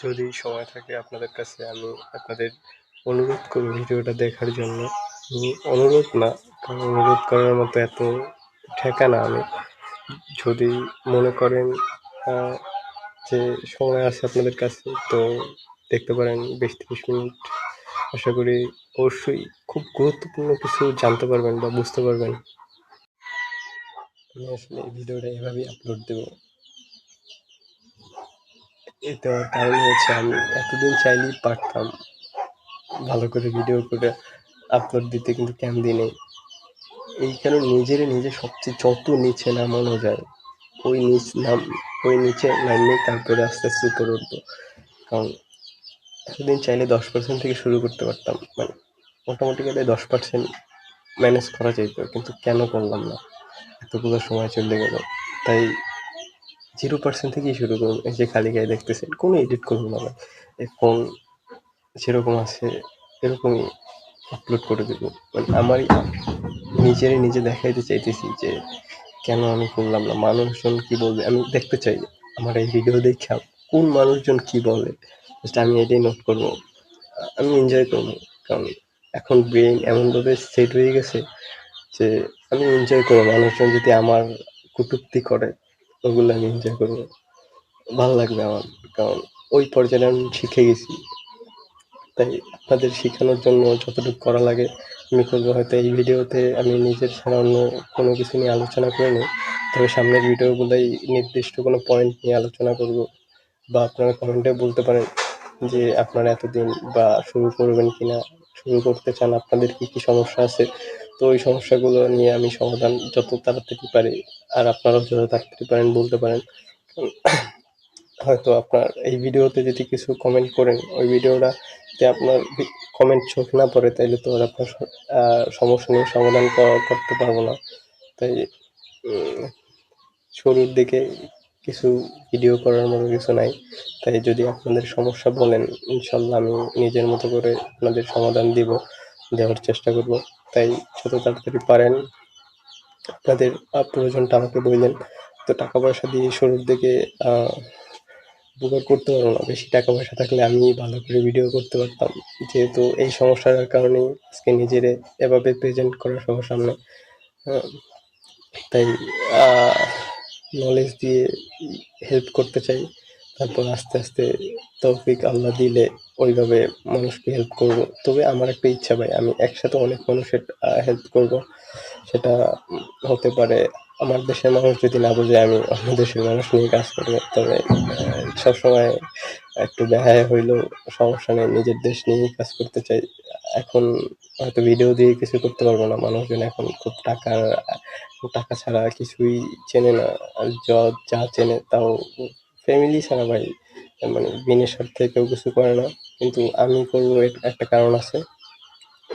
যদি সময় থাকে আপনাদের কাছে আমি আপনাদের অনুরোধ করব ভিডিওটা দেখার জন্য। অনুরোধ না, কারণ অনুরোধ করার মতো এত ঠেকা না আমি। যদি মনে করেন যে সময় আছে আপনাদের কাছে, তো দেখতে পারেন 20-30 মিনিট। আশা করি অবশ্যই খুব গুরুত্বপূর্ণ কিছু জানতে পারবেন বা বুঝতে পারবেন। আমি আসলে এই ভিডিওটা এভাবেই আপলোড দেবো। এতে আমার কারণ হচ্ছে আমি এতদিন চাইলেই পারতাম ভালো করে ভিডিও করে আপলোড দিতে, কিন্তু কেন দিই নাই। এই কারণে নিজে সবচেয়ে যত নিচে নামানো যায় ওই নিচে নামিয়ে তারপরে আস্তে আস্তে উপরে উঠবো। কারণ এতদিন চাইলে 10% থেকে শুরু করতে পারতাম, মানে মোটামুটি গেলে 10% ম্যানেজ করা যেত, কিন্তু কেন করলাম না, এতগুলো সময় চলে গেল। তাই 0% থেকেই শুরু করুন। এই যে খালি গায়ে দেখতেছেন, কোনো এডিট করবো না, ফোন যেরকম আছে এরকমই আপলোড করে দেবো। মানে আমারই নিজে দেখাইতে চাইতেছি যে কেন আমি করলাম না, মানুষজন কি বলবে আমি দেখতে চাই। আমার এই ভিডিও দেখা কোন মানুষজন কি বলে আমি এটাই নোট করবো, আমি এনজয় করবো। কারণ এখন ব্রেন এমনভাবে সেট হয়ে গেছে যে আমি এনজয় করবো। মানুষজন যদি আমার কটূক্তি করে ওগুলো আমি এনজয় করবো, ভালো লাগবে আমার। কারণ ওই পর্যায়ে আমি শিখে গেছি। তাই আপনাদের শেখানোর জন্য যতটুকু করা লাগে আমি করবো। হয়তো এই ভিডিওতে আমি নিজের ছাড়া অন্য কোনো কিছু নিয়ে আলোচনা করিনি, তবে সামনের ভিডিওগুলোই নির্দিষ্ট কোনো পয়েন্ট নিয়ে আলোচনা করব। বা আপনারা কমেন্টে বলতে পারেন যে আপনারা এতদিন বা শুরু করবেন কিনা, শুরু করতে চান, আপনাদের কি কি সমস্যা আছে। তো ওই সমস্যাগুলো নিয়ে আমি সমাধান যত তাড়াতাড়ি পারি, আর আপনারাও যত তাড়াতাড়ি পারেন বলতে পারেন। হয়তো আপনার এই ভিডিওতে যদি কিছু কমেন্ট করেন, ওই ভিডিওটাতে আপনার কমেন্ট চোখ না পড়ে, তাইলে তো আর আপনার সমস্যা নিয়ে সমাধান করতে পারবো না। তাই শুরুর দিকে কিছু ভিডিও করার মতো কিছু নাই। তাই যদি আপনাদের সমস্যা বলেন, ইনশাল্লাহ আমি নিজের মতো করে আপনাদের সমাধান দেওয়ার চেষ্টা করব। তাই যত তাড়াতাড়ি পারেন আপনাদের প্রয়োজনটা আমাকে বললেন। তো টাকা পয়সা দিয়ে শুরুর দিকে উপকার করতে পারবো না। বেশি টাকা পয়সা থাকলে আমি ভালো করে ভিডিও করতে পারতাম, যেহেতু এই সমস্যার কারণেই আজকে নিজেরে এভাবে প্রেজেন্ট করা সবার সামনে। তাই নলেজ দিয়ে হেল্প করতে চাই, তারপর আস্তে আস্তে তৌফিক আল্লাহ দিলে ওইভাবে মানুষকে হেল্প করব। তবে আমার একটা ইচ্ছা ভাই, আমি একসাথে অনেক মানুষের হেল্প করব। সেটা হতে পারে আমার দেশের মানুষ যদি না বোঝে আমি অন্য দেশের মানুষ নিয়ে কাজ করবো, তবে সবসময় একটু বেহায়া হইলেও সমস্যা নেই, নিজের দেশ নিয়েই কাজ করতে চাই। এখন হয়তো ভিডিও দিয়ে কিছু করতে পারবো না, মানুষজন এখন খুব টাকা ছাড়া কিছুই চেনে না। আর যা চেনে তাও ফ্যামিলি ছাড়া ভাই, মানে বিনা স্বার্থে কেউ কিছু করে না। কিন্তু আমি করবো, একটা কারণ আছে,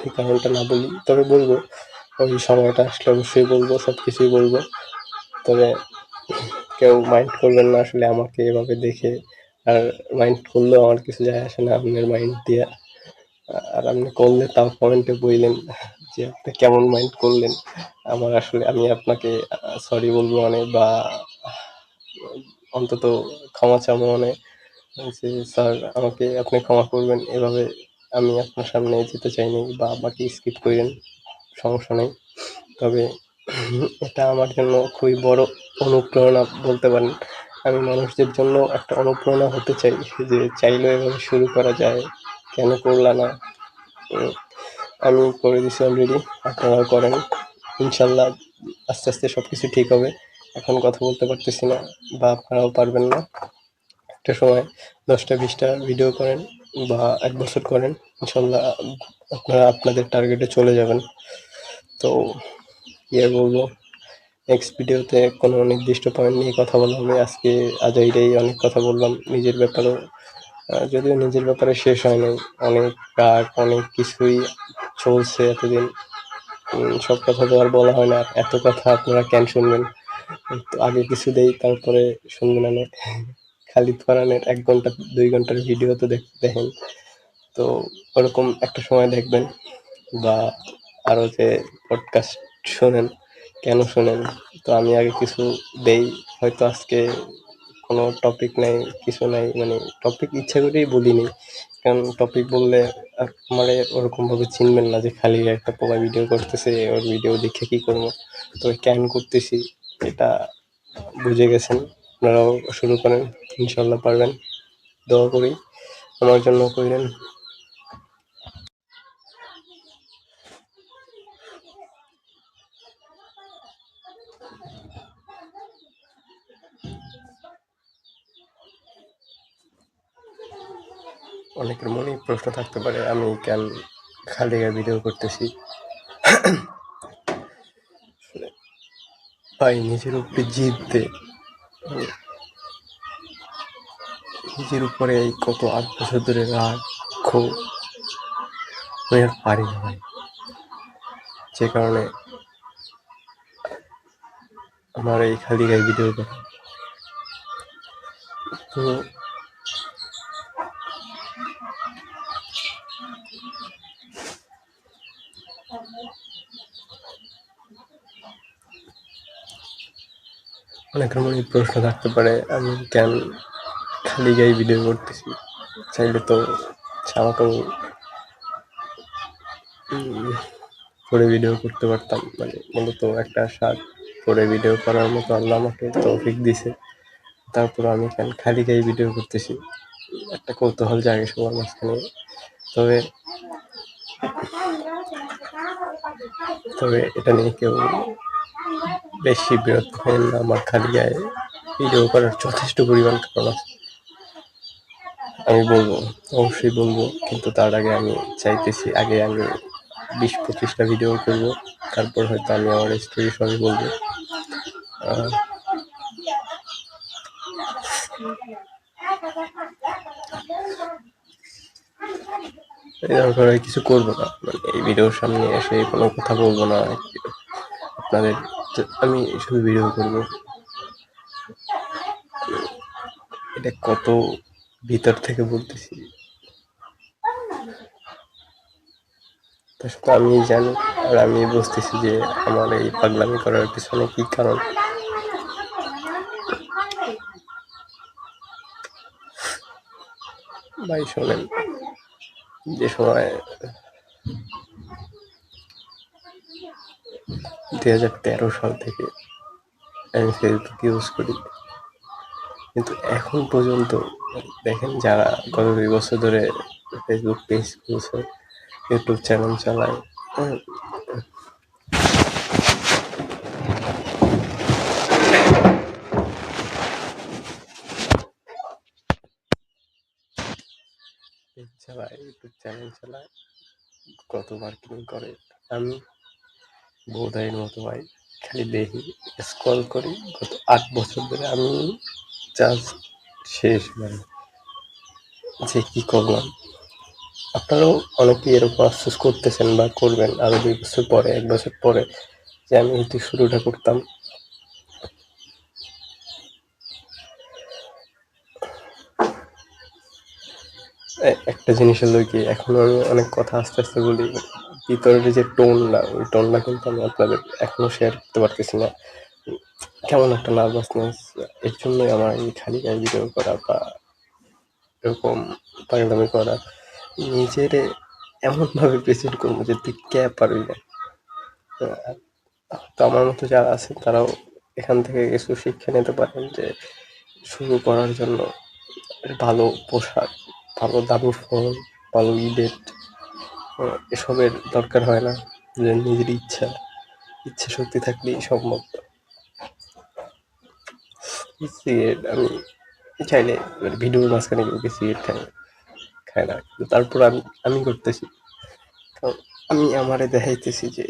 এই কারণটা না বলি, তবে বলবো ওই সময়টা আসলে অবশ্যই বলবো, সব কিছুই বলবো। তবে কেউ মাইন্ড করবেন না আসলে আমাকে এভাবে দেখে। আর মাইন্ড করলেও আমার কিছু যায় আসে না আপনার মাইন্ড দিয়ে। আর আপনি করলে তাও কমেন্টে বললেন যে আপনি কেমন মাইন্ড করলেন। আমার আসলে আমি আপনাকে সরি বলবো অনেক, বা অন্তত ক্ষমা চাবো অনেক, যে স্যার আমাকে আপনি ক্ষমা করবেন, এভাবে আমি আপনার সামনে যেতে চাইনি, বা আমাকে স্কিপ করেন, সমস্যা নেই। তবে এটা আমার জন্য খুবই বড় অনুপ্রেরণা বলতে পারেন। আমি মানুষদের জন্য একটা অনুপ্রেরণা হতে চাই, যে চাইলেও এভাবে শুরু করা যায়, কেন করলা না। আমি করে দিছি অলরেডি, আপনারাও করেন ইনশাল্লাহ। আস্তে আস্তে সব কিছু ঠিক হবে। এখন কথা বলতে পারতেছি না, বা আপনারাও পারবেন না। একটা সময় 10টা-20টা ভিডিও করেন বা 1 বছর করেন, ইনশাল্লাহ আপনারা আপনাদের টার্গেটে চলে যাবেন। তো কি আর বলবো, নেক্সট ভিডিওতে কোনো নির্দিষ্ট পয়েন্ট নিয়ে কথা বলা হবে। আজকে আজাইরেই অনেক কথা বললাম নিজের ব্যাপারেও, যদিও নিজের ব্যাপারে শেষ হয় নাই, অনেক রাগ, অনেক কিছুই চলছে এতদিন। সব কথা তো আর বলা হয় না, এত কথা আপনারা কেন শুনবেন। তো আগে কিছু দেই, তারপরে শুনবেন অনেক। খালিদ ফারহানের 1 ঘন্টা 2 ঘন্টার ভিডিও তো দেখেন, তো ওরকম একটা সময় দেখবেন। বা আরও যে পডকাস্ট শোনেন, কেন শোনেন, তো আমি আগে কিছু দেই। হয়তো আজকে কোনো টপিক নাই, কিছু নাই, মানে টপিক ইচ্ছা করেই বলিনি, কারণ টপিক বললে আমার ওরকমভাবে চিনবেন না যে খালি একটা পোলা ভিডিও করতেছে, ওর ভিডিও দেখে কী করবো। তো কেন করতেছি এটা বুঝে গেছেন, আপনারাও শুরু করেন, ইনশাল্লাহ পারবেন, দোয়া করি আমার জন্য কইরেন। অনেকের মনেই প্রশ্ন থাকতে পারে আমি কেন খালি গায়ে ভিডিও করতেছি। ভাই নিজের উপরে জিততে, নিজের উপরে এই কত 8 বছর ধরে রাগ ক্ষোভ আমি আর পারি না ভাই, যে কারণে আমার এই খালি গায়ে ভিডিও করা। তো অনেকের মনে প্রশ্ন থাকতে পারে আমি কেন খালি গায়ে ভিডিও করতেছি, চাইলে তো আমাকেও পরে ভিডিও করতে পারতাম, মানে মূলত একটা স্বাদ পরে ভিডিও করার মতো আল্লাহ আমাকে তৌফিক দিছে, তারপর আমি কেন খালি গায়ে ভিডিও করতেছি, একটা কৌতূহল জাগে সবার মাঝখানে। তবে তবে এটা নিয়ে কেউ বেশি বিরক্ত হয় না, আমার খালি গায়ে ভিডিও করার যথেষ্ট পরিমাণ কারণ আছে, আমি বলবো, অবশ্যই বলবো, কিন্তু তার আগে আমি চাইতেছি আগে আমি 20-25টা ভিডিও করবো, তারপর হয়তো আমি আমার স্টোরি সবই বলবো। এরকম কিছু করবো না, মানে এই ভিডিওর সামনে এসে কোনো কথা বলবো না আপনাদের, আমি শুধু ভিডিও করবো। এটা কত ভিতর থেকে বলতেছি তা শুধু আমি জানি, আর আমি বুঝতেছি যে আমার এই পাগলামি করার পিছনে কি কারণ। ভাই শোনেন, যে সময় 2013 সাল থেকে আমি ফেসবুক ইউজ করি, কিন্তু এখন পর্যন্ত দেখেন যারা গত 2 বছর ধরে ফেসবুক পেজ খুলছে, ইউটিউব চ্যানেল চালায়, পেজ চালায়, ইউটিউব চ্যানেল চালায়, কত মার্কেটিং করে, আমি বোধাইয়ের মতো ভাই খালি দেখি, স্ক্রল করি। গত 8 বছর ধরে আমি জাস্ট শেষ মানে যে কি করলাম। আপনারাও অনেকে এরকম আফসোস করতেছেন বা করবেন আরো 2 বছর পরে, 1 বছর পরে, যে আমি যদি শুরুটা করতাম। একটা জিনিস হলো কি, এখনো আমি অনেক কথা আস্তে আস্তে বলি, ভিতরের যে টোনটা, ওই টোনটা কিন্তু আমি আপনাদের এখনো শেয়ার করতে পারতেছি না, কেমন একটা নার্ভাসনেস। এর জন্যই আমার এই খালি গায়ে ভিডিও করা বা এরকম পাগলামি করা, নিজেরে এমনভাবে প্রেজেন্ট করবো যে তুই কে পারবি না। তো আমার মতো যারা আছেন তারাও এখান থেকে কিছু শিক্ষা নিতে পারেন, যে শুরু করার জন্য ভালো পোশাক, ভালো দামি ফোন, ভালো ইডেট এসবের দরকার হয় না, যে নিজের ইচ্ছা শক্তি থাকলেই সম্ভব। সিগারেট আমি চাইলে ভিডিওর মাঝখানে কেউ সিগারেট খায় না, কিন্তু তারপর আমি করতেছি, কারণ আমি আমারে দেখাইতেছি যে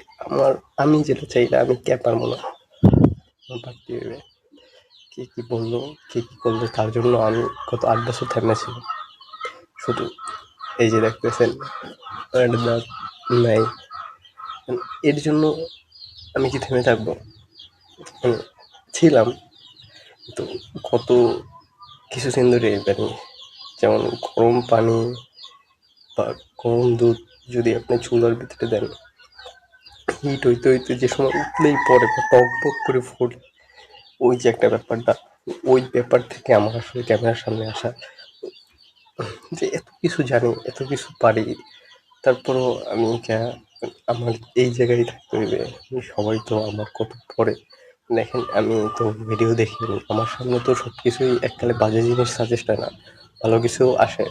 আমি যেটা চাইলে আমি কে পারবো না, আমার পারতে হবে। কে কি বললো, কে কি করলো, তার জন্য আমি গত 8 বছর থেমেছিলাম। শুধু এই যে দেখতেছেন দাঁত নাই, এর জন্য আমি কি থেমে থাকবো? ছিলাম, তো কত কিছুদিন ধরে মানে, যেমন গরম পানি বা গরম দুধ যদি আপনি চুলার ভিতরে দেন, হিট হইতে হইতে যে সময় উঠলেই পরে বা টক বক করে ফোটে, ওই যে একটা ব্যাপারটা, ওই ব্যাপার থেকে আমার আসলে ক্যামেরার সামনে আসা, যে এত কিছু জানি, এত কিছু পারি, তারপরও আমি আমার এই জায়গায় থাকতে হইবে। সবাই তো আমার কত পরে দেখেন, আমি তো ভিডিও দেখিনি, আমার সামনে তো সব কিছুই এককালে বাজে জিনিস সাজেস্ট হয় না, ভালো কিছু আসে।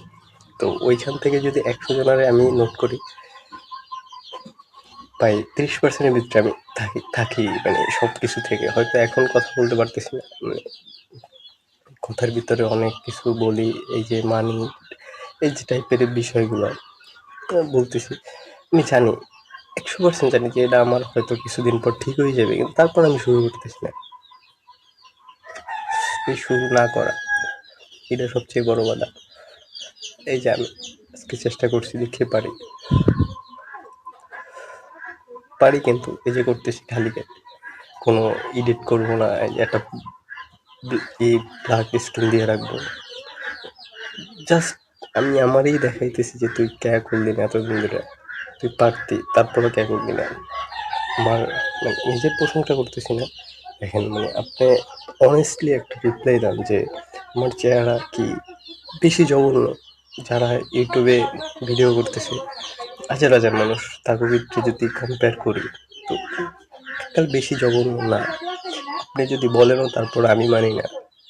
তো ওইখান থেকে যদি 100 জনারে আমি নোট করি, প্রায় 30%-এর ভিতরে আমি থাকি মানে সব কিছু থেকে। হয়তো এখন কথা বলতে পারতেছি না, মানে কথার ভিতরে অনেক কিছু বলি, এই যে মানি, এই যে টাইপের বিষয়গুলো বলতেছি। আমি জানি, 100% জানি যে এটা আমার হয়তো কিছুদিন পর ঠিক হয়ে যাবে, কিন্তু তারপর আমি শুরু করতেছি না। এই শুরু না করা, এটা সবচেয়ে বড় বাধা। এই যে আমি আজকে চেষ্টা করছি, দেখে পারি কিন্তু এই যে করতেছি খালি কোনো এডিট করবো না, এই একটা এই ব্ল্যাক স্ক্রিন দিয়ে রাখবো, জাস্ট আমি আমারই দেখাইতেছি যে তুই ক্যা করলি না এতদিন ধরে, তুই পারতি, তারপরে ক্যা করলি না। আমার মানে নিজের প্রশংসা করতেছি না, দেখেন মানে আপনি অনেস্টলি একটা রিপ্লাই দেন যে আমার চেহারা কি বেশি জঘন্য। যারা ইউটিউবে ভিডিও করতেছে হাজার হাজার মানুষ, তাকে ভিতরে যদি কম্পেয়ার করি, তো এককাল বেশি জঘন্য না। আপনি যদি বলেনও তারপর আমি মানি না,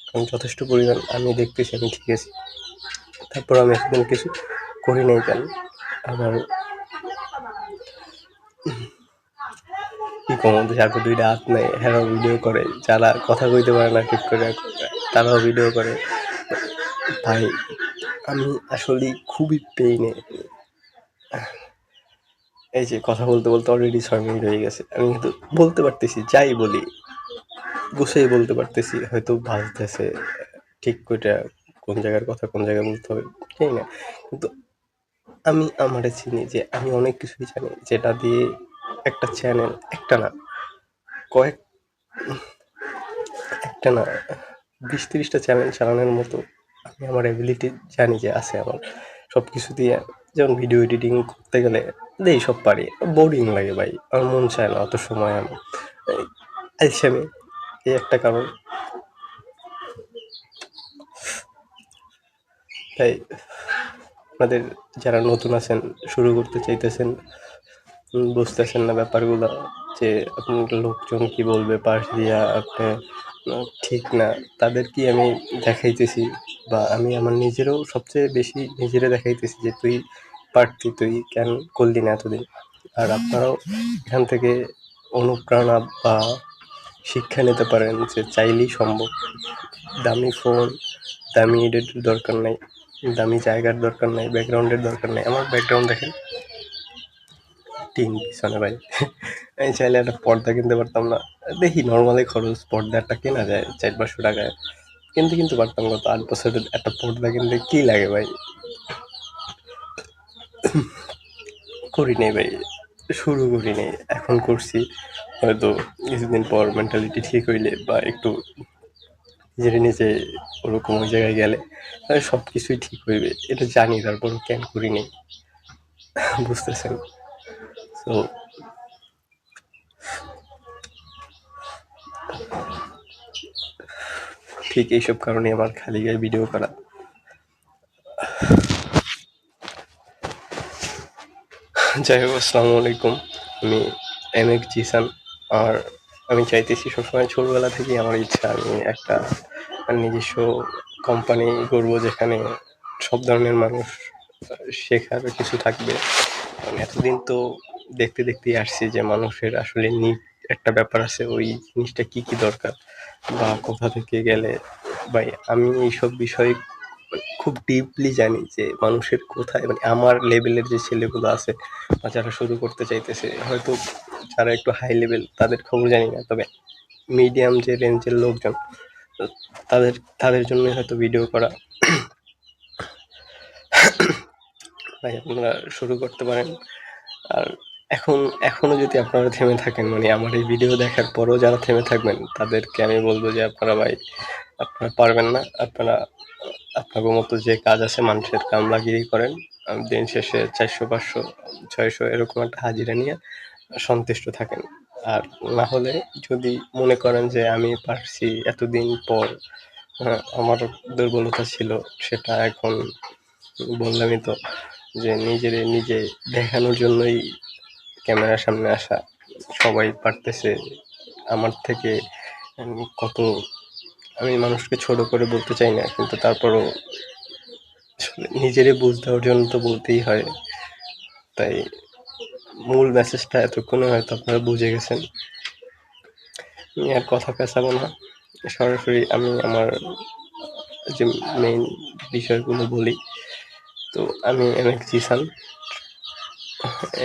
কারণ যথেষ্ট পরিমাণ আমি দেখতেছি আমি ঠিক আছি, তারপর আমি এখন কিছু করি নাই কেন। আবার কি কম, যাকে দুইটা হাত নাই হ্যাঁ ভিডিও করে, যারা কথা কইতে পারে না ঠিক করে তারাও ভিডিও করে। ভাই আমি আসলে খুবই পেইনে, এই যে কথা বলতে বলতে অলরেডি 6 মিনিট হয়ে গেছে, আমি কিন্তু বলতে পারতেছি, যাই বলি গুছিয়ে বলতে পারতেছি, হয়তো ভাবতেছে ঠিক করে কোন জায়গার কথা কোন জায়গায় বলতে হবে জানি না, কিন্তু আমি আমারে চিনি যে আমি অনেক কিছুই জানি, যেটা দিয়ে একটা চ্যানেল, একটা না কয়েক, একটা না 20-30টা চ্যানেল চালানোর মতো আমি আমার অ্যাবিলিটি জানি যে আছে আমার সব কিছু দিয়ে। যেমন ভিডিও এডিটিং করতে গেলে দেই সব পারি, বোরিং লাগে ভাই, আমার মন চায় না অত সময় আমি আলসেমি, এই একটা কারণ। তাই আপনাদের যারা নতুন আছেন, শুরু করতে চাইতেছেন, বুঝতেছেন না ব্যাপারগুলো, যে আপনার লোকজন কি বলবে পাশ দিয়া আপনি ঠিক না, তাদেরকে আমি দেখাইতেছি, বা আমি আমার নিজেরও সবচেয়ে বেশি নিজেরে দেখাইতেছি যে তুই পারতি, তুই কেন করলি না এতদিন। আর আপনারাও এখান থেকে অনুপ্রেরণা বা শিক্ষা নিতে পারেন যে চাইলেই সম্ভব। দামি ফোন, দামি এডিটের দরকার নাই, দামি জায়গার দরকার নাই, ব্যাকগ্রাউন্ডের দরকার নাই। আমার ব্যাকগ্রাউন্ড দেখেন, টিন পিছনে ভাই। আমি চাইলে একটা পর্দা কিনতে পারতাম না? দেখি নর্মালি খরচ পর্দা একটা কেনা যায় 400-500 টাকায়, কিন্তু পারতাম গত 8 বছরের একটা পর্দা কিনতে কি লাগে ভাই। করি নাই ভাই, শুরু করি নাই, এখন করছি। হয়তো কিছুদিন পর মেন্টালিটি ঠিক হইলে বা একটু নিজের নিজে ওরকম ওই জায়গায় গেলে সব কিছুই ঠিক হইবে, এটা জানি, তারপর কেন করি নাই বুঝতেছেন? তো ঠিক এইসব কারণে আমার খালি গায়ে ভিডিও করা। যাই হোক, আসসালামু আলাইকুম, আমি এম.এক্স জিসান। আর আমি চাইতেছি সবসময়, ছোটবেলা থেকেই আমার ইচ্ছা আমি একটা নিজস্ব কোম্পানি করবো, যেখানে সব ধরনের মানুষ শেখার কিছু থাকবে। কারণ এতদিন তো দেখতে দেখতেই আসছি যে মানুষের আসলে নিড একটা ব্যাপার আছে, ওই জিনিসটা কি কি দরকার বা কোথা থেকে গেলে। ভাই আমি এইসব বিষয়ে খুব ডিপলি জানি যে মানুষের কোথায়, মানে আমার লেভেলের যে ছেলেগুলো আছে বা যারা শুরু করতে চাইতেছে, হয়তো যারা একটু হাই লেভেল তাদের খবর জানি না, তবে মিডিয়াম যে রেঞ্জের লোকজন, তাদের তাদের জন্য হয়তো ভিডিও করা। ভাই আপনারা শুরু করতে পারেন। আর এখনো যদি আপনারা থেমে থাকেন, মানে আমার এই ভিডিও দেখার পরও যারা থেমে থাকবেন, তাদেরকে আমি বলবো যে আপনারা ভাই, আপনারা পারবেন না, আপনারা আপনাদের মতো যে কাজ আছে মানুষের কামলাগিরি করেন, দিন শেষে 400-500-600 এরকম একটা হাজিরা নিয়ে সন্তুষ্ট থাকেন। আর না হলে যদি মনে করেন যে আমি পারছি এতদিন পর, হ্যাঁ, আমার দুর্বলতা ছিল, সেটা এখন বললামই তো, যে নিজে দেখানোর জন্যই ক্যামেরার সামনে আসা। সবাই পারতেছে আমার থেকে। কত, আমি মানুষকে ছোট করে বলতে চাই না, কিন্তু তারপরও নিজেরই বুঝ দেওয়ার জন্য তো বলতেই হয়। তাই মূল মেসেজটা এতক্ষণে হয়তো আপনারা বুঝে গেছেন। আমি আর কথা পেঁচাবো না, সরাসরি আমি আমার যে মেইন বিষয়গুলো বলি। তো আমি এমএক্স জিসান।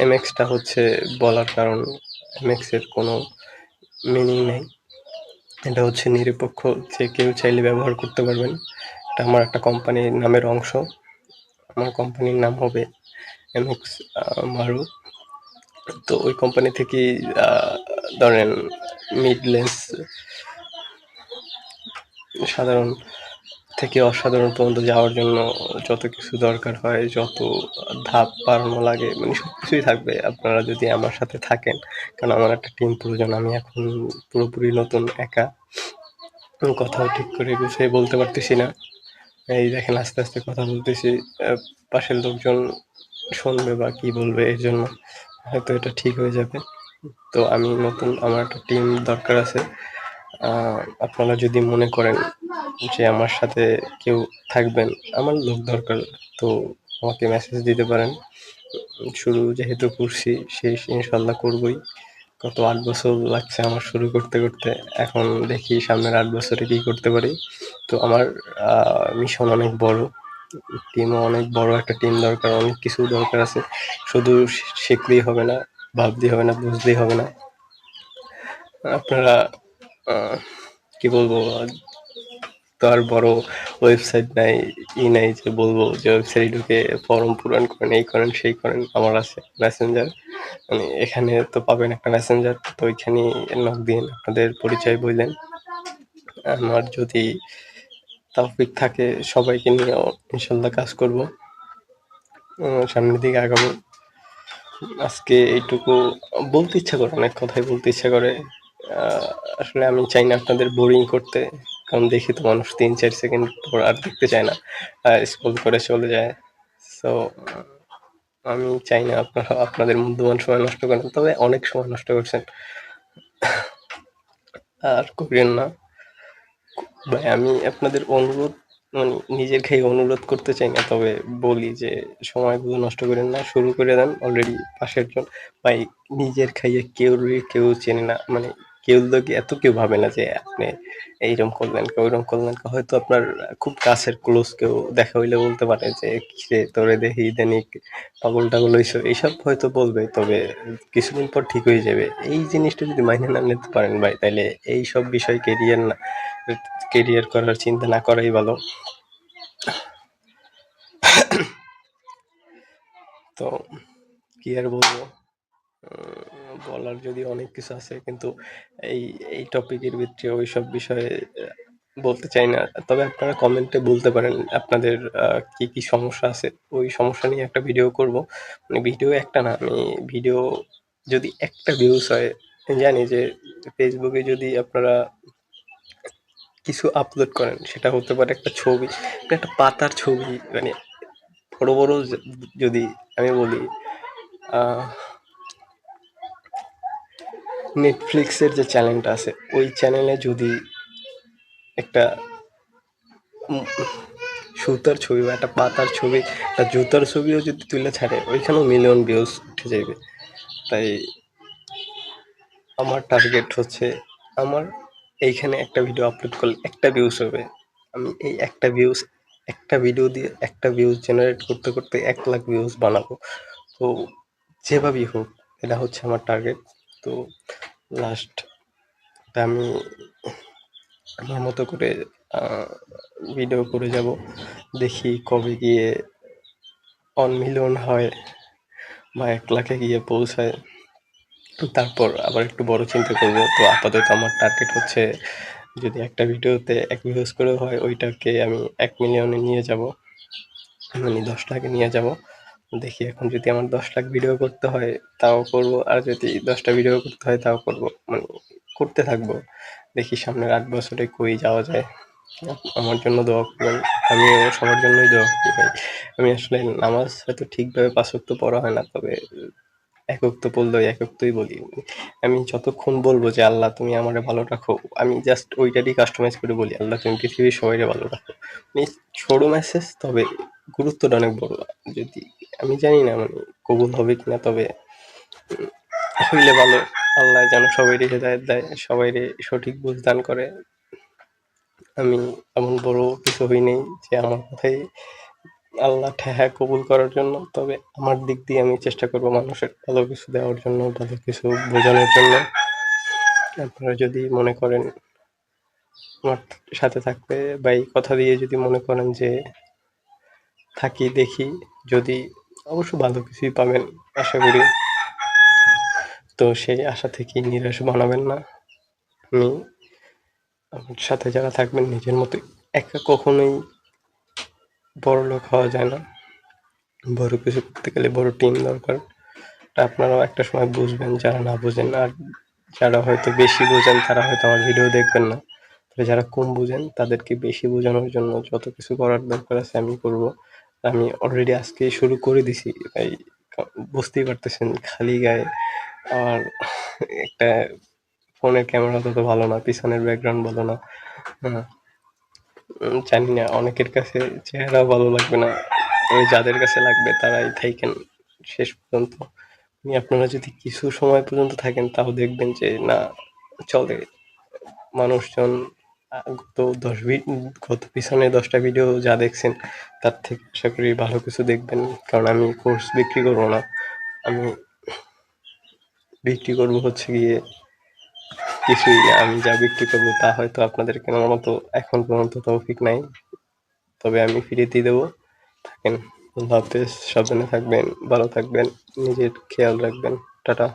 এমএক্সটা হচ্ছে বলার কারণ, এমএক্সের কোনো মিনিং নেই, এটা হচ্ছে নিরপেক্ষ, যে কেউ চাইলে ব্যবহার করতে পারবেন। এটা আমার একটা কোম্পানির নামের অংশ। আমার কোম্পানির নাম হবে এমএক্স মারু। তো ওই কোম্পানি থেকেই ধরেন মিড লেন্স, সাধারণ থেকে অসাধারণ পর্যন্ত যাওয়ার জন্য যত কিছু দরকার হয়, যত ধাপ পারানো লাগে, মানে সব কিছুই থাকবে আপনারা যদি আমার সাথে থাকেন। কারণ আমার একটা টিম প্রয়োজন, আমি এখন পুরোপুরি নতুন, একা, কথাও ঠিক করে গুছিয়ে বলতে পারতেছি না। এই দেখেন আস্তে আস্তে কথা বলতেছি, পাশের লোকজন শুনবে বা কি বলবে, এর জন্য হয়তো এটা ঠিক হয়ে যাবে। তো আমি নতুন, আমার একটা টিম দরকার আছে। আপনারা যদি মনে করেন যে আমার সাথে কেউ থাকবেন, আমার লোক দরকার, তো আমাকে মেসেজ দিতে পারেন। শুরু যেহেতু করছি, শেষ ইনশাল্লাহ করবই। গত 8 বছর লাগছে আমার শুরু করতে করতে, এখন দেখি সামনের 8 বছরে কি করতে পারি। তো আমার মিশন অনেক বড়, টিমও অনেক বড়, একটা টিম দরকার, অনেক কিছু দরকার আছে। শুধু শিখলেই হবে না, ভাবলেই হবে না, বুঝলেই হবে না। আপনারা কি বলবো, তো আর বড় ওয়েবসাইট নাই, নাই যে বলবো যে ওয়েবসাইট ঢুকে ফর্ম পূরণ করেন, এই করেন সেই করেন। আমার আছে মেসেঞ্জার, মানে এখানে তো পাবেন একটা মেসেঞ্জার, তো ওইখানে নক দিন, আপনাদের পরিচয় বললেন। আমার যদি তৌফিক থাকে সবাইকে নিয়েও ইনশাল্লাহ কাজ করব, সামনের দিকে আগাবো। আজকে এইটুকু বলতে ইচ্ছা করে, অনেক কথাই বলতে ইচ্ছা করে। আসলে আমি চাই না আপনাদের বোরিং করতে, কারণ দেখি তো মানুষ 3-4 সেকেন্ড পর আর দেখতে চায় না, স্ক্রল করে চলে যায়। সো আমি চাই না আপনারা আপনাদের মূল্যবান সময় নষ্ট করেন, তবে অনেক সময় নষ্ট করছেন, আর করেন না ভাই। আমি আপনাদের অনুরোধ, মানে নিজের খেয়ে অনুরোধ করতে চাই না, তবে বলি যে সময়গুলো নষ্ট করেন না, শুরু করে দেন। অলরেডি পাশের জন ভাই, নিজের খাইয়ে কেউ চেনে না, মানে কেউ লোকে এত কেউ ভাবে না যে আপনি এইরকম করলেন, কেউ ওইরকম করলেন। হয়তো আপনার খুব কাছের ক্লোজ কেউ দেখা হইলে বলতে পারে যে কিরে তোরে দেখি ইদানিক পাগল টাগল হইছো, এইসব হয়তো বলবে, তবে কিছুদিন পর ঠিক হয়ে যাবে। এই জিনিসটা যদি মাইনে না নিতে পারেন ভাই, তাহলে এই সব বিষয় কেরিয়ার না, কেরিয়ার করার চিন্তা না করাই ভালো। তো কি আর বলবো, বলার যদি অনেক কিছু আছে, কিন্তু এই এই টপিকের ভিতরে ওই সব বিষয়ে বলতে চাই না। তবে আপনারা কমেন্টে বলতে পারেন আপনাদের কি কি সমস্যা আছে, ওই সমস্যা নিয়ে একটা ভিডিও করব। মানে ভিডিও একটা না, আমি ভিডিও যদি একটা ভিউজ হয়, জানি যে ফেসবুকে যদি আপনারা কিছু আপলোড করেন, সেটা হতে পারে একটা ছবি, একটা পাতার ছবি, মানে বড় বড় যদি আমি বলি, নেটফ্লিক্সের যে চ্যানেলটা আছে, ওই চ্যানেলে যদি একটা সুতার ছবি বা একটা পাতার ছবি, একটা জুতার ছবিও যদি তুলে ছাড়ে, ওইখানেও মিলিয়ন ভিউজ উঠে যাবে। তাই আমার টার্গেট হচ্ছে, আমার এইখানে একটা ভিডিও আপলোড করলে একটা ভিউজ হবে, আমি এই একটা ভিডিও দিয়ে একটা ভিউজ জেনারেট করতে করতে 1 লাখ ভিউজ বানাবো। তো যেভাবেই হোক, এটা হচ্ছে আমার টার্গেট। তো লাস্ট আমি আমার মতো করে ভিডিও করে যাব, দেখি কবে গিয়ে 1 মিলিয়ন হয় বা 1 লাখে গিয়ে পৌঁছায়, তারপর আবার একটু বড় চিন্তা করব। তো আপাতত আমার টার্গেট হচ্ছে, যদি একটা ভিডিওতে 1 ভিউজ করে হয়, ওইটাকে আমি 1 মিলিয়নে নিয়ে যাব, মানে 10 লাখে নিয়ে যাব। দেখি এখন যদি আমার 10 লাখ ভিডিও করতে হয় তাও করব, আর যদি 10টা ভিডিও করতে হয় তাও করব, মানে করতে থাকবো। দেখি সামনের 8 বছরে কই যাওয়া যায়। আমার জন্য দোয়া করবেন। আমিও সবার জন্যই দোয়া করি ভাই। আমি আসলে নামাজ হয়তো ঠিকভাবে ৫ ওয়াক্ত পড়া হয় না, তবে ১ ওয়াক্ত পড়লেও ১ ওয়াক্তই বলি। আমি যতক্ষণ বলব যে আল্লাহ তুমি আমারে ভালো রাখো, আমি জাস্ট ওইটারই কাস্টমাইজ করে বলি, আল্লাহ তুমি পৃথিবীর সবাইরে ভালো রাখো। মানে ছোট মেসেজ, তবে গুরুত্বটা অনেক বড়। যদি আমি জানি না মানে কবুল হবে কিনা, তবে হইলে ভালো। আল্লাহ যেন সবাইরে হেদায়েত দেয়, সবাইরে সঠিক বুঝ দান করে। আমি এমন বড় কিছু হই নাই যে আমার কথাই আল্লাহ ঠেহায় কবুল করার জন্য, তবে আমার দিক দিয়ে আমি চেষ্টা করব মানুষের ভালো কিছু দেওয়ার জন্য, ভালো কিছু বোঝানোর জন্য। আপনারা যদি মনে করেন আমার সাথে থাকতে, বা এই কথা দিয়ে যদি মনে করেন যে থাকি দেখি, যদি অবশ্য ভালো কিছুই পাবেন আশা করি। তো সেই আশা থেকেই নিরাশ বানাবেন না। আমি আমার সাথে যারা থাকবেন নিজের মতো, একা কখনোই বড়লোক হওয়া যায় না। বড় কিছু করতে গেলে বড় টিম দরকার। তা আপনারাও একটা সময় বুঝবেন যারা না বুঝেন। আর যারা হয়তো বেশি বুঝেন তারা হয়তো আমার ভিডিও দেখবেন না। তবে যারা কম বুঝেন তাদেরকে বেশি বোঝানোর জন্য যত কিছু করার দরকার আছে আমি করব। আমি অলরেডি আজকেই শুরু করে দিছি ভাই। বুঝতেই পারতেছেন খালি গায়ে। আর একটা ফোনের ক্যামেরা তত ভালো না, পিছনের ব্যাকগ্রাউন্ড ভালো না। হ্যাঁ, জানি না অনেকের কাছে চেহারা ভালো লাগবে না, তবে যাদের কাছে লাগবে তারাই থাইকেন শেষ পর্যন্ত। আপনারা যদি কিছু সময় পর্যন্ত থাকেন তাও দেখবেন যে না চলে। মানুষজন গত গত পিছনে 10টা ভিডিও যা দেখছেন তার থেকে আশা করি ভালো কিছু দেখবেন। কারণ আমি কোর্স বিক্রি করবো না, আমি বিক্রি করবো হচ্ছে গিয়ে কিছুই না। আমি যা বিক্রি করবো তা হয়তো আপনাদের কেনার মতো এখন পর্যন্ত তৌফিক নাই, তবে আমি ফ্রিতেই দেবো। থাকেন, আল্লাহ হাফেজ, সাবধানে থাকবেন, ভালো থাকবেন, নিজের খেয়াল রাখবেন। টাটা।